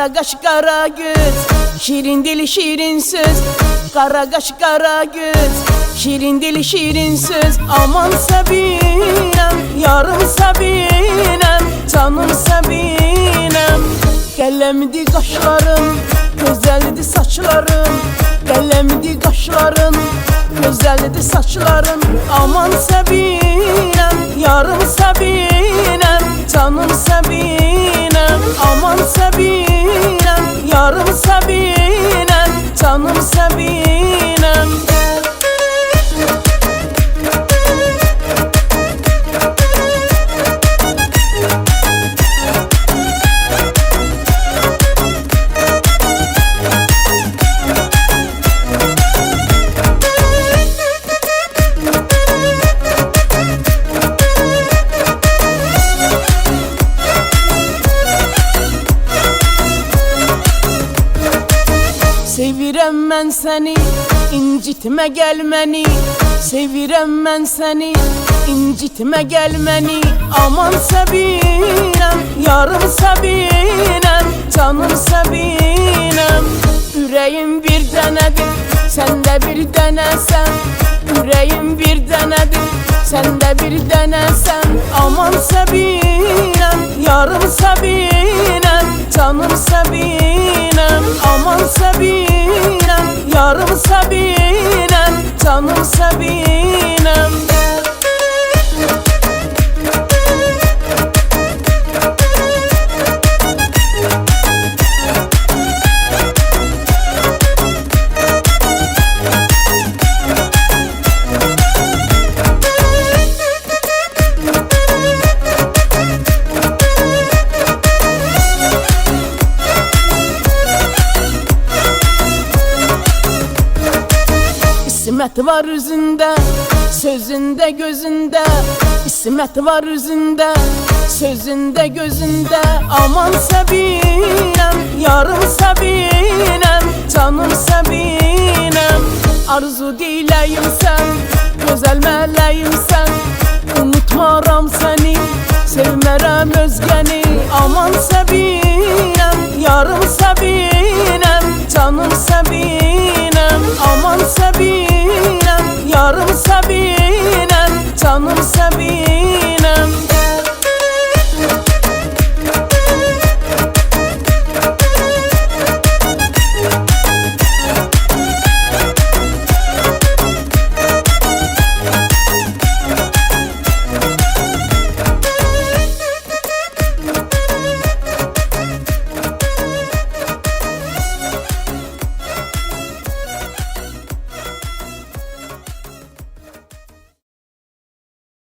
Kara kaş kara göz, şirin dili şirin söz. Kara kaş kara göz, şirin dili şirin söz. Aman Sabinem, yarım Sabinem, canım Sabinem. Kellemdi kaşların, güzeldi saçların. Kellemdi kaşların, güzeldi saçların. Aman Sabinem, yarım Sabinem, canım Sabinem. Aman Sabinem, yarım Sabinem, canım Sabinem. Sevirem ben seni, incitme gelmeni. Sevirem ben seni, incitme gelmeni. Aman Sabinem, yarım Sabinem, canım Sabinem. Yüreğim bir denedir, sen de bir denesen. Yüreğim bir denedir, sen de bir denesen. Aman Sabinem, yarım Sabinem, canım Sabinem. Aman Sabinem, yarım Sabinem, canım Sabinem. İsmet var yüzünde, sözünde gözünde. İsmet var yüzünde, sözünde gözünde. Aman Sabinem, yarım Sabinem, canım Sabinem. Arzu dileyim sen, güzel meleğim sen. Unutmaram seni, sevmerem özgeni. Aman Sabinem, yarım Sabinem, canım Sabinem. Aman Sabinem, yarım Sabinem, canım Sabinem.